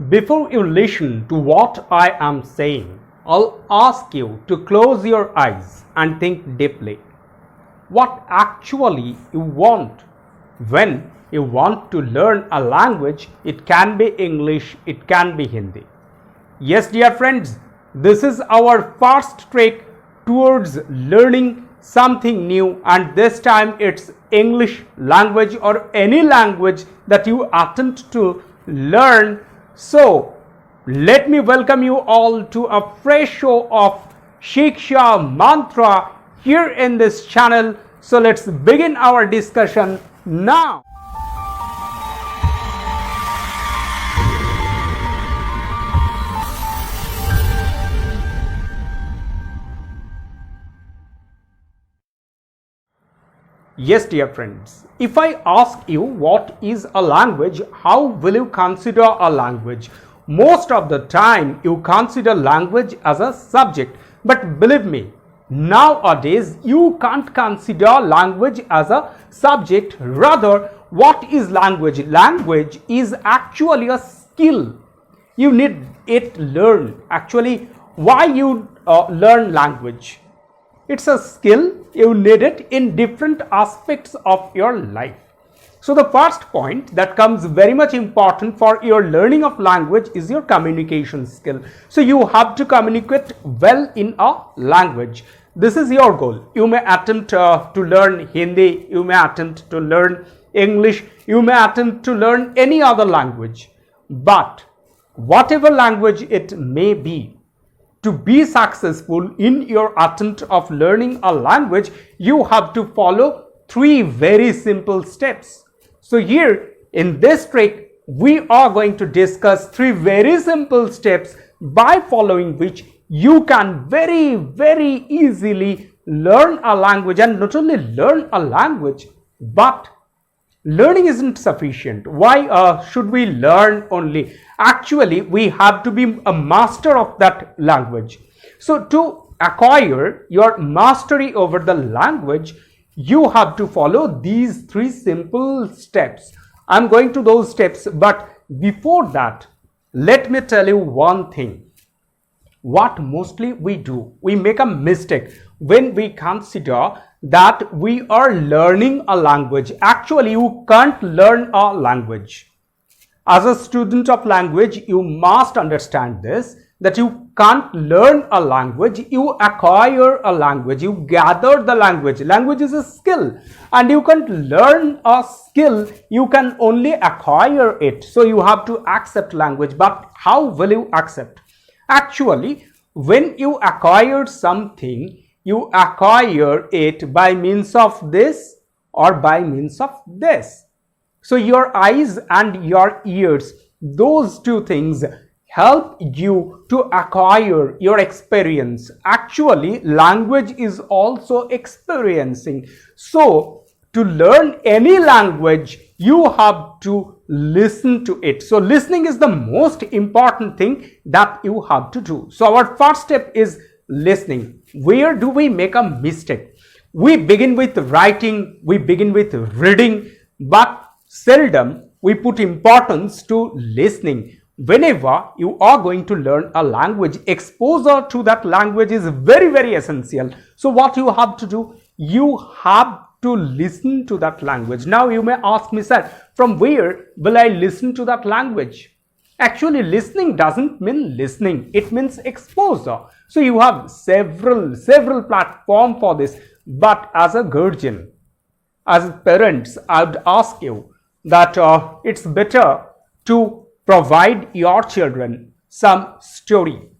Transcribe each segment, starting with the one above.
Before you listen to what I am saying, I'll ask you to close your eyes and think deeply. What actually you want? When you want to learn a language, it can be English, it can be Hindi. Yes, dear friends, this is our first trek towards learning something new, and this time it's English language or any language that you attempt to learn. So, let me welcome you all to a fresh show of Shiksha Mantra here in this channel. So, let's begin our discussion now. Yes, dear friends, if I ask you what is a language, how will you consider a language? Most of the time you consider language as a subject, but believe me, nowadays you can't consider language as a subject. Rather, what is language? Language is actually a skill. You need it learned. Actually, why you learn language? It's a skill, you need it in different aspects of your life. So the first point that comes very much important for your learning of language is your communication skill. So you have to communicate well in a language. This is your goal. You may attempt to learn Hindi, you may attempt to learn English, you may attempt to learn any other language. But whatever language it may be, to be successful in your attempt of learning a language, you have to follow three very simple steps. So here in this trick, we are going to discuss three very simple steps by following which you can very easily learn a language, and not only learn a language, but learning isn't sufficient. Why should we learn only? Actually, we have to be a master of that language. So to acquire your mastery over the language, you have to follow these three simple steps. I'm going to those steps, but before that, let me tell you one thing. What mostly we do, we make a mistake when we consider that we are learning a language. Actually, you can't learn a language. As a student of language, you must understand this, that you can't learn a language, you acquire a language, you gather the language. Language is a skill, and you can't learn a skill, you can only acquire it. So you have to accept language, but how will you accept? Actually, when you acquire something, you acquire it by means of this or by means of this. So your eyes and your ears, those two things help you to acquire your experience. Actually, language is also experiencing. So to learn any language, you have to listen to it. So listening is the most important thing that you have to do. So our first step is listening. Where do we make a mistake? We begin with writing, we begin with reading, but seldom we put importance to listening. Whenever you are going to learn a language, exposure to that language is very essential. So what you have to do, you have to listen to that language. Now you may ask me, sir, from where will I listen to that language? Actually, listening doesn't mean listening, it means exposure. So you have several platforms for this. But as a guardian, as parents, I would ask you that it's better to provide your children some story.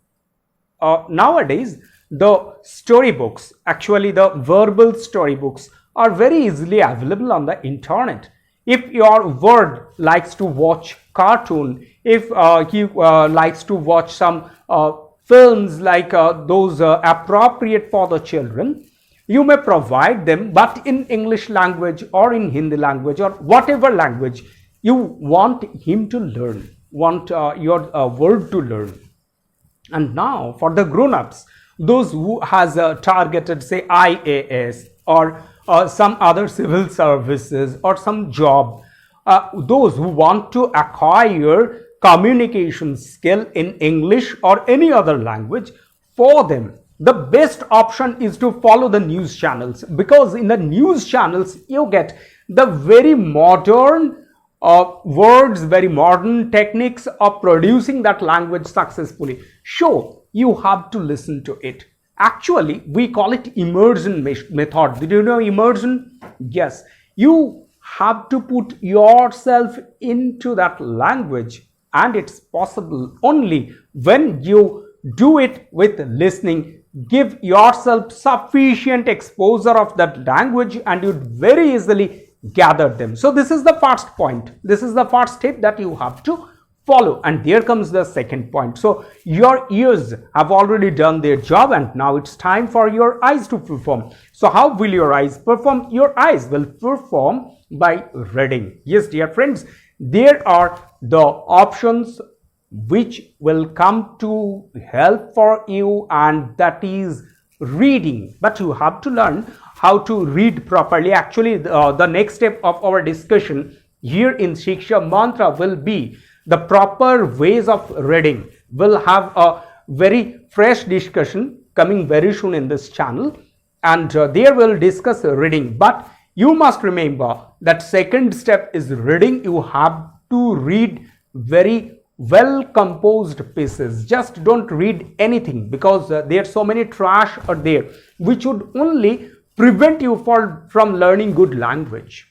Nowadays, the storybooks, actually the verbal storybooks, are very easily available on the internet. If your word likes to watch cartoon, if he likes to watch some films like those appropriate for the children, you may provide them, but in English language or in Hindi language or whatever language you want him to learn, want your word to learn. And now for the grown-ups, those who has targeted, say, IAS or some other civil services or some job, those who want to acquire communication skill in English or any other language, for them the best option is to follow the news channels, because in the news channels you get the very modern words, very modern techniques of producing that language successfully. So you have to listen to it. Actually, we call it immersion method. Did you know immersion? Yes, you have to put yourself into that language, and it's possible only when you do it with listening. Give yourself sufficient exposure of that language and you'd very easily gather them. So this is the first point. This is the first step that you have to follow, and there comes the second point. So your ears have already done their job, and now it's time for your eyes to perform. So how will your eyes perform? Your eyes will perform by reading. Yes, dear friends, there are the options which will come to help for you, and that is reading. But you have to learn how to read properly. Actually, the next step of our discussion here in Shiksha Mantra will be the proper ways of reading. We'll have a very fresh discussion coming very soon in this channel, and there we'll discuss reading. But you must remember that second step is reading. You have to read very well composed pieces. Just don't read anything, because there are so many trash out there which would only prevent you from learning good language.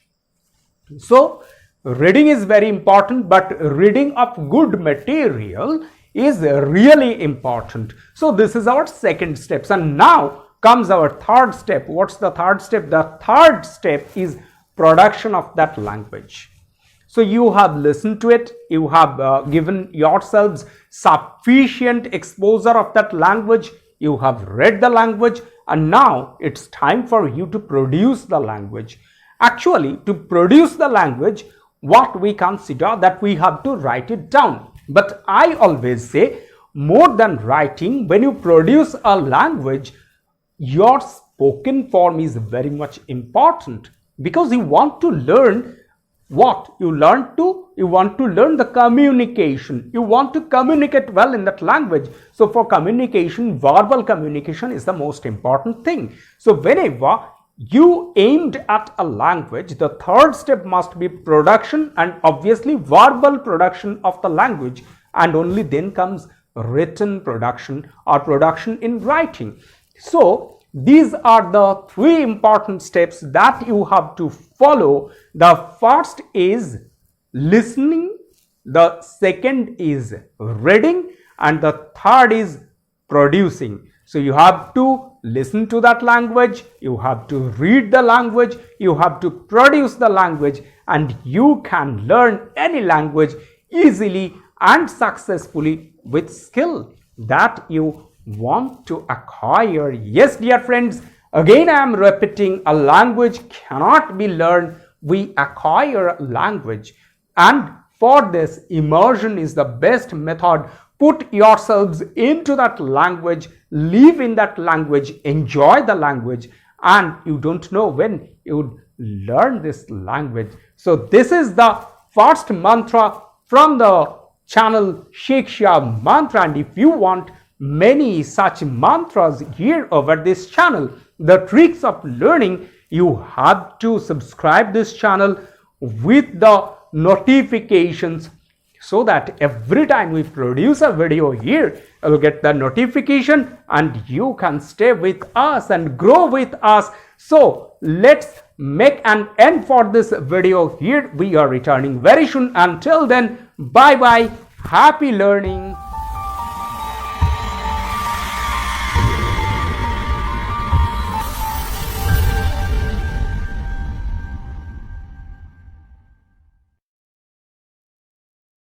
So reading is very important, but reading of good material is really important. So this is our second step, and now comes our third step. What's the third step? The third step is production of that language. So you have listened to it, you have given yourselves sufficient exposure of that language, you have read the language, and now it's time for you to produce the language. Actually, to produce the language, what we consider that we have to write it down. But I always say, more than writing, when you produce a language, your spoken form is very much important, because you want to learn what you want to learn the communication. You want to communicate well in that language. So for communication, verbal communication is the most important thing. So whenever you aimed at a language, the third step must be production, and obviously verbal production of the language, and only then comes written production or production in writing. So these are the three important steps that you have to follow. The first is listening, the second is reading, and the third is producing. So you have to listen to that language, you have to read the language, you have to produce the language, and you can learn any language easily and successfully with skill that you want to acquire. Yes, dear friends, again I am repeating, a language cannot be learned, we acquire language, and for this, immersion is the best method. Put yourselves into that language, live in that language, enjoy the language, and you don't know when you would learn this language. So this is the first mantra from the channel Shiksha Mantra, and if you want many such mantras here over this channel, the tricks of learning, you have to subscribe this channel with the notifications, so that every time we produce a video here, you will get the notification and you can stay with us and grow with us. So let's make an end for this video here. We are returning very soon. Until then, bye bye, happy learning.